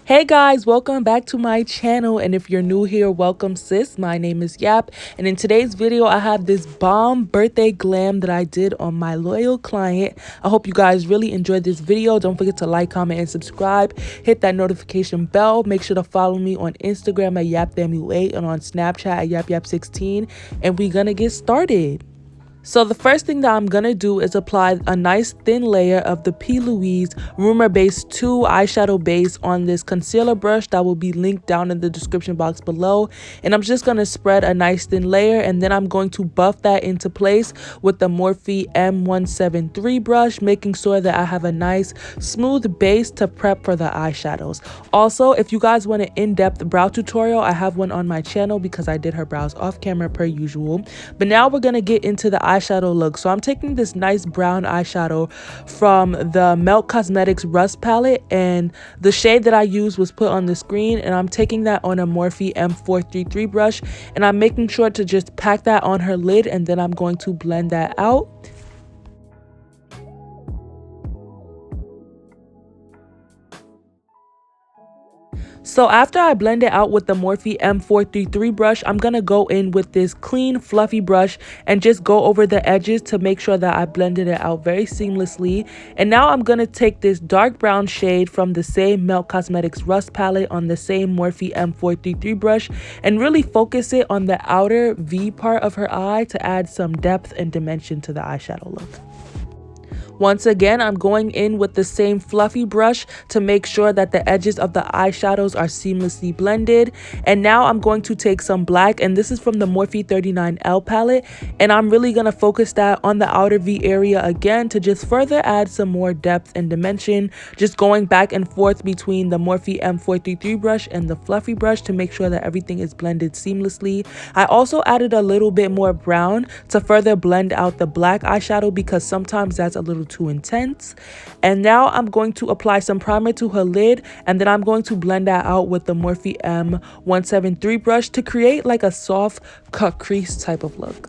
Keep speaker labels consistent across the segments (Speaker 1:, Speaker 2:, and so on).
Speaker 1: Hey guys, welcome back to my channel, and if you're new here, welcome sis. My name is Yap, and in today's video I have this bomb birthday glam that I did on my loyal client. I hope you guys really enjoyed this video. Don't forget to like, comment, and subscribe. Hit that notification bell. Make sure to follow me on Instagram at YapTheMU8 and on Snapchat at YapYap16, and we're gonna get started. So the first thing that I'm going to do is apply a nice thin layer of the PLOUISE RUMOUR Base 2 eyeshadow base on this concealer brush that will be linked down in the description box below. And I'm just going to spread a nice thin layer, and then I'm going to buff that into place with the MORPHE M173 brush, making sure that I have a nice smooth base to prep for the eyeshadows. Also, if you guys want an in-depth brow tutorial, I have one on my channel because I did her brows off camera per usual. But now we're going to get into the eyeshadow look. So I'm taking this nice brown eyeshadow from the Melt Cosmetics Rust palette, and the shade that I used was put on the screen, and I'm taking that on a Morphe M433 brush, and I'm making sure to just pack that on her lid, and then I'm going to blend that out. So after I blend it out with the Morphe M433 brush, I'm going to go in with this clean fluffy brush and just go over the edges to make sure that I blended it out very seamlessly. And now I'm going to take this dark brown shade from the same Melt Cosmetics Rust palette on the same Morphe M433 brush and really focus it on the outer V part of her eye to add some depth and dimension to the eyeshadow look. Once again, I'm going in with the same fluffy brush to make sure that the edges of the eyeshadows are seamlessly blended. And now I'm going to take some black, and this is from the Morphe 39L palette, and I'm really going to focus that on the outer V area again to just further add some more depth and dimension, just going back and forth between the Morphe M433 brush and the fluffy brush to make sure that everything is blended seamlessly. I also added a little bit more brown to further blend out the black eyeshadow because sometimes that's a little too intense. And now I'm going to apply some primer to her lid, and then I'm going to blend that out with the Morphe M173 brush to create like a soft cut crease type of look.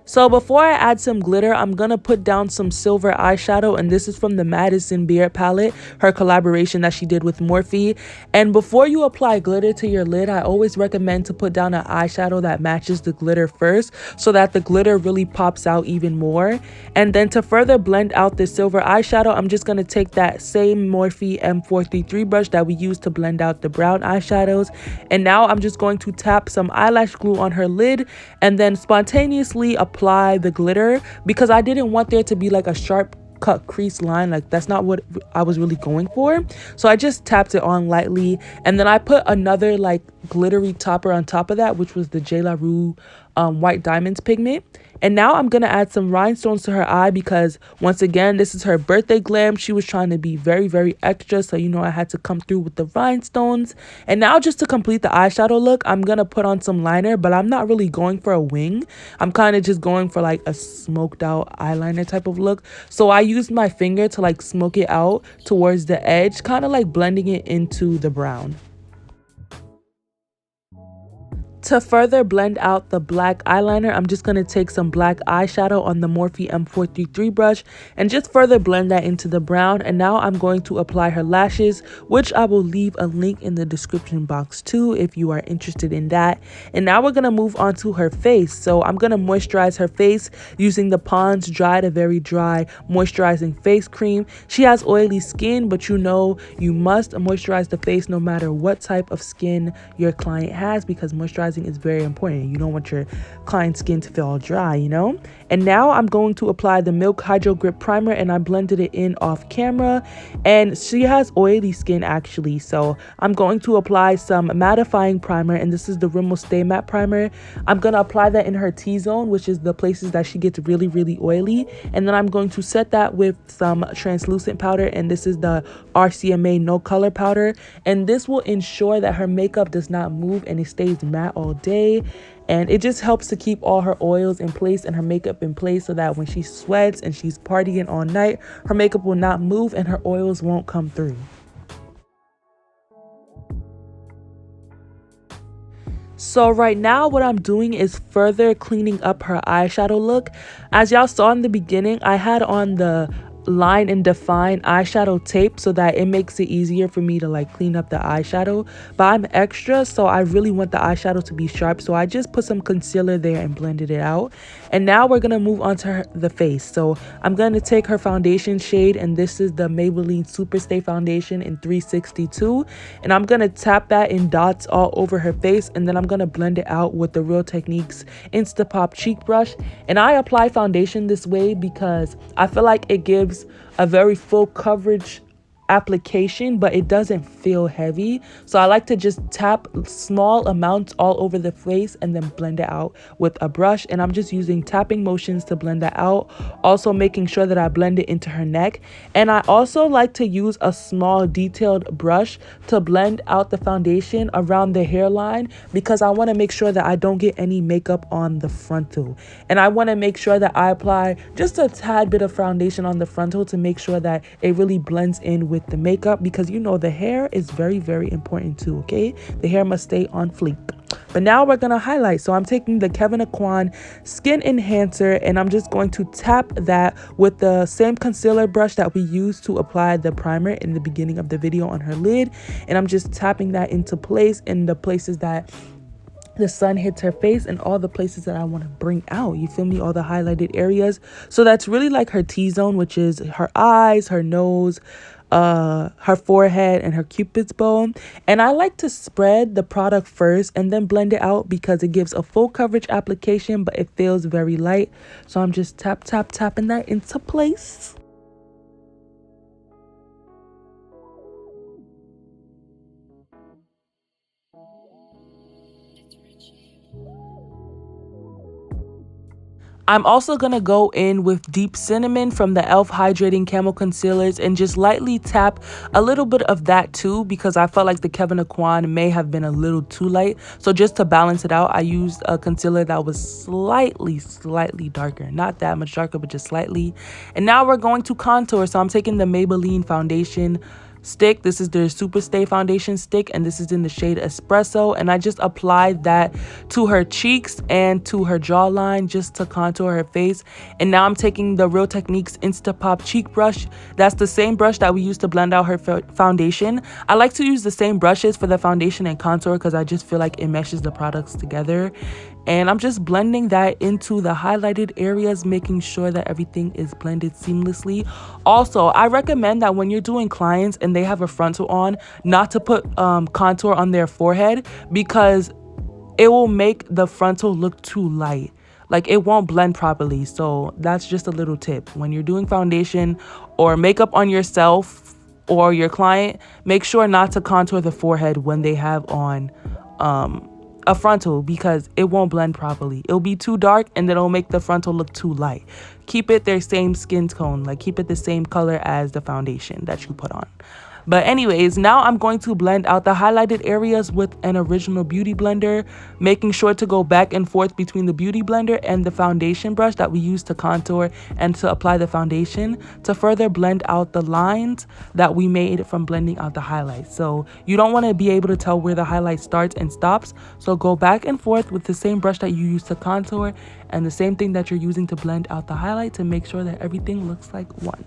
Speaker 1: So before I add some glitter, I'm going to put down some silver eyeshadow, and this is from the Madison Beard palette, her collaboration that she did with Morphe. And before you apply glitter to your lid, I always recommend to put down an eyeshadow that matches the glitter first so that the glitter really pops out even more. And then to further blend out the silver eyeshadow, I'm just going to take that same Morphe M433 brush that we used to blend out the brown eyeshadows. And now I'm just going to tap some eyelash glue on her lid and then spontaneously apply the glitter because I didn't want there to be like a sharp cut crease line. Like, that's not what I was really going for. So I just tapped it on lightly, and then I put another like glittery topper on top of that, which was the JLARUE White Diamonds pigment. And now I'm going to add some rhinestones to her eye because, once again, this is her birthday glam. She was trying to be very, very extra, so, you know, I had to come through with the rhinestones. And now, just to complete the eyeshadow look, I'm going to put on some liner, but I'm not really going for a wing. I'm kind of just going for, like, a smoked out eyeliner type of look. So I used my finger to, like, smoke it out towards the edge, kind of like blending it into the brown. To further blend out the black eyeliner, I'm just going to take some black eyeshadow on the Morphe M433 brush and just further blend that into the brown. And now I'm going to apply her lashes, which I will leave a link in the description box too if you are interested in that. And now we're going to move on to her face. So I'm going to moisturize her face using the Pond's Dry to Very Dry moisturizing face cream. She has oily skin, but you know you must moisturize the face no matter what type of skin your client has, because moisturizing is very important. You don't want your client's skin to feel all dry, you know. And now I'm going to apply the Milk Hydro Grip primer, and I blended it in off camera, and she has oily skin actually, so I'm going to apply some mattifying primer, and this is the Rimmel Stay Matte primer. I'm going to apply that in her T-zone, which is the places that she gets really, really oily, and then I'm going to set that with some translucent powder, and this is the RCMA No Color powder, and this will ensure that her makeup does not move and it stays matte all day. And it just helps to keep all her oils in place and her makeup in place so that when she sweats and she's partying all night, her makeup will not move and her oils won't come through. So right now what I'm doing is further cleaning up her eyeshadow look. As y'all saw in the beginning, I had on the line and define eyeshadow tape so that it makes it easier for me to like clean up the eyeshadow, but I'm extra, so I really want the eyeshadow to be sharp, so I just put some concealer there and blended it out. And now we're gonna move on to the face. So I'm gonna take her foundation shade, and this is the Maybelline Superstay foundation in 362, and I'm gonna tap that in dots all over her face, and then I'm gonna blend it out with the Real Techniques Instapop cheek brush. And I apply foundation this way because I feel like it gives a very full coverage application, but it doesn't feel heavy, so I like to just tap small amounts all over the face and then blend it out with a brush. And I'm just using tapping motions to blend that out, also making sure that I blend it into her neck. And I also like to use a small detailed brush to blend out the foundation around the hairline, because I want to make sure that I don't get any makeup on the frontal, and I want to make sure that I apply just a tad bit of foundation on the frontal to make sure that it really blends in with the makeup, because you know the hair is very, very important too. Okay, the hair must stay on fleek. But now we're gonna highlight. So I'm taking the Kevyn Aucoin Skin Enhancer, and I'm just going to tap that with the same concealer brush that we used to apply the primer in the beginning of the video on her lid. And I'm just tapping that into place in the places that the sun hits her face and all the places that I want to bring out, you feel me, all the highlighted areas. So that's really like her T-zone, which is her eyes, her nose, her forehead, and her cupid's bow. And I like to spread the product first and then blend it out, because it gives a full coverage application, but it feels very light. So I'm just tapping that into place. I'm also going to go in with Deep Cinnamon from the e.l.f. Hydrating Camo Concealers and just lightly tap a little bit of that too, because I felt like the Kevyn Aucoin may have been a little too light. So just to balance it out, I used a concealer that was slightly darker. Not that much darker, but just slightly. And now we're going to contour. So I'm taking the Maybelline foundation stick. This is their Superstay foundation stick, and this is in the shade Espresso, and I just applied that to her cheeks and to her jawline just to contour her face. And now I'm taking the Real Techniques Instapop cheek brush. That's the same brush that we used to blend out her foundation. I like to use the same brushes for the foundation and contour because I just feel like it meshes the products together. And I'm just blending that into the highlighted areas, making sure that everything is blended seamlessly. Also, I recommend that when you're doing clients and they have a frontal on, not to put contour on their forehead, because it will make the frontal look too light. Like, it won't blend properly. So that's just a little tip. When you're doing foundation or makeup on yourself or your client, make sure not to contour the forehead when they have on a frontal, because it won't blend properly. It'll be too dark and then it'll make the frontal look too light. Keep it their same skin tone, like keep it the same color as the foundation that you put on. But anyways, now I'm going to blend out the highlighted areas with an original beauty blender, making sure to go back and forth between the beauty blender and the foundation brush that we use to contour and to apply the foundation, to further blend out the lines that we made from blending out the highlights. So you don't want to be able to tell where the highlight starts and stops, so go back and forth with the same brush that you use to contour and the same thing that you're using to blend out the highlight, to make sure that everything looks like one.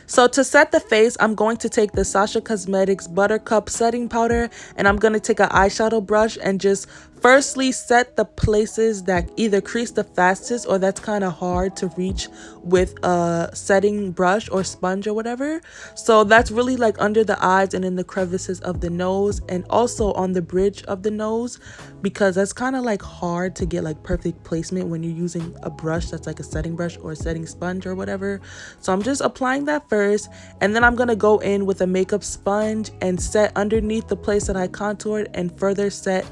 Speaker 1: So to set the face, I'm going to take the SACHA Cosmetics Buttercup setting powder, and I'm going to take an eyeshadow brush and just firstly set the places that either crease the fastest or that's kind of hard to reach with a setting brush or sponge or whatever. So that's really like under the eyes and in the crevices of the nose, and also on the bridge of the nose, because that's kind of like hard to get like perfect placement when you're using a brush that's like a setting brush or a setting sponge or whatever. So I'm just applying that first, and then I'm gonna go in with a makeup sponge and set underneath the place that I contoured and further set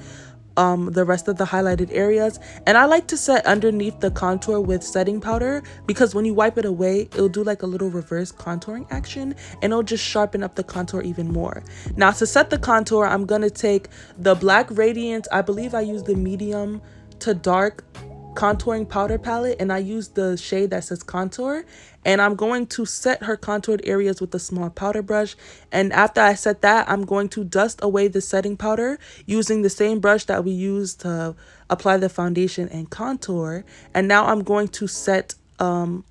Speaker 1: the rest of the highlighted areas. And I like to set underneath the contour with setting powder, because when you wipe it away, it'll do like a little reverse contouring action and it'll just sharpen up the contour even more. Now to set the contour, I'm gonna take the Black Radiance. I believe I used the medium to dark contouring powder palette, and I use the shade that says Contour, and I'm going to set her contoured areas with a small powder brush. And after I set that, I'm going to dust away the setting powder using the same brush that we used to apply the foundation and contour. And now I'm going to I'm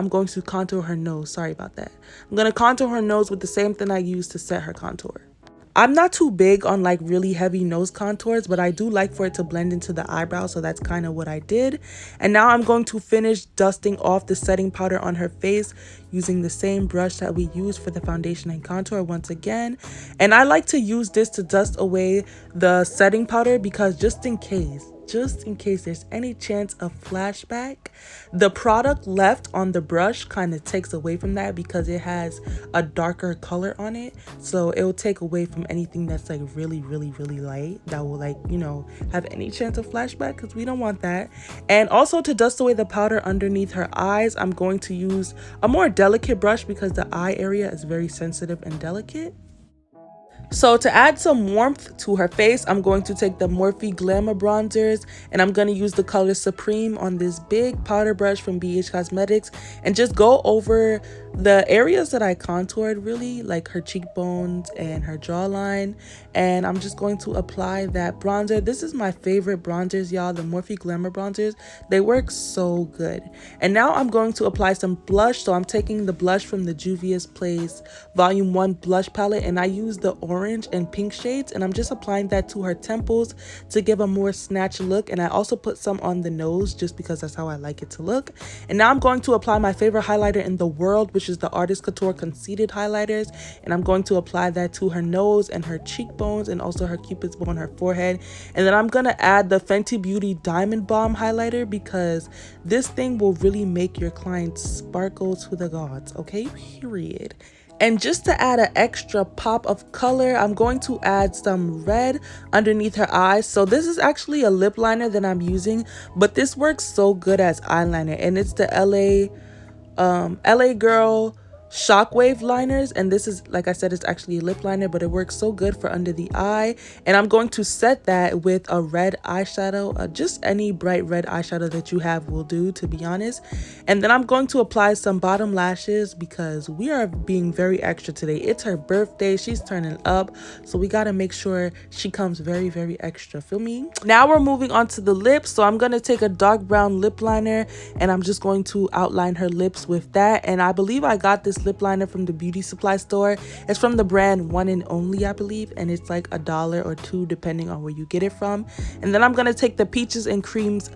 Speaker 1: going to contour her nose. Sorry about that. I'm going to contour her nose with the same thing I used to set her contour. I'm not too big on like really heavy nose contours, but I do like for it to blend into the eyebrow, so that's kind of what I did. And now I'm going to finish dusting off the setting powder on her face using the same brush that we used for the foundation and contour once again. And I like to use this to dust away the setting powder because just in case there's any chance of flashback, the product left on the brush kind of takes away from that because it has a darker color on it. So it will take away from anything that's like really light that will like, you know, have any chance of flashback, because we don't want that. And also to dust away the powder underneath her eyes, I'm going to use a more delicate brush because the eye area is very sensitive and delicate. So to add some warmth to her face, I'm going to take the Morphe Glamour bronzers, and I'm going to use the color Supreme on this big powder brush from BH Cosmetics and just go over the areas that I contoured, really like her cheekbones and her jawline. And I'm just going to apply that bronzer. This is my favorite bronzers, y'all, the Morphe Glamour bronzers. They work so good. And now I'm going to apply some blush. So I'm taking the blush from the Juvia's Place Volume 1 blush palette, and I use the orange and pink shades, and I'm just applying that to her temples to give a more snatched look. And I also put some on the nose just because that's how I like it to look. And now I'm going to apply my favorite highlighter in the world, which is the Artist Couture Conceited highlighters, and I'm going to apply that to her nose and her cheekbones and also her cupid's bow on her forehead. And then I'm gonna add the Fenty Beauty Diamond Bomb highlighter because this thing will really make your clients sparkle to the gods, okay, period. And just to add an extra pop of color, I'm going to add some red underneath her eyes. So this is actually a lip liner that I'm using, but this works so good as eyeliner, and it's the LA Girl Shockwave liners. And this is, like I said, it's actually a lip liner, but it works so good for under the eye. And I'm going to set that with a red eyeshadow. Just any bright red eyeshadow that you have will do, to be honest. And then I'm going to apply some bottom lashes because we are being very extra today. It's her birthday, she's turning up, so we got to make sure she comes very extra, feel me? Now we're moving on to the lips. So I'm going to take a dark brown lip liner and I'm just going to outline her lips with that. And I believe I got this lip liner from the beauty supply store. It's from the brand One and Only, I believe, and it's like $1 or $2 depending on where you get it from. And then I'm gonna take the Peaches and Creams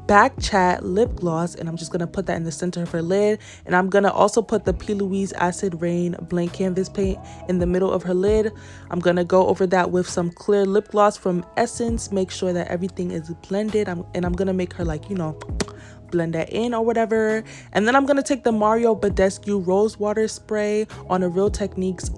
Speaker 1: Back Chat lip gloss, and I'm just gonna put that in the center of her lid. And I'm gonna also put the PLOUISE Acid Rain blank canvas paint in the middle of her lid. I'm gonna go over that with some clear lip gloss from Essence, make sure that everything is blended. And I'm gonna make her, like, you know, blend that in or whatever. And then I'm gonna take the Mario Badescu Rose Water Spray on a Real Techniques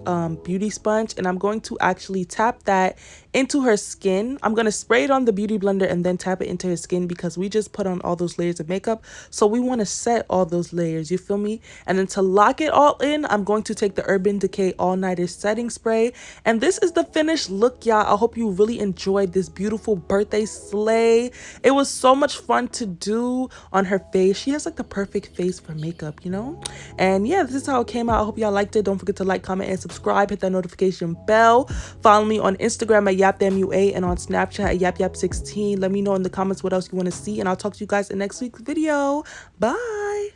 Speaker 1: beauty sponge, and I'm going to actually tap that into her skin. I'm gonna spray it on the beauty blender and then tap it into her skin because we just put on all those layers of makeup, so we want to set all those layers, you feel me? And then to lock it all in, I'm going to take the Urban Decay All Nighter Setting Spray, and this is the finished look, y'all. I hope you really enjoyed this beautiful birthday slay. It was so much fun to do on her face. She has like the perfect face for makeup, you know? And yeah, this is how it came out. I hope y'all liked it. Don't forget to like, comment, and subscribe. Hit that notification bell. Follow me on Instagram at YapDamnUA and on Snapchat at YapYap16. Let me know in the comments what else you want to see, and I'll talk to you guys in next week's video. Bye.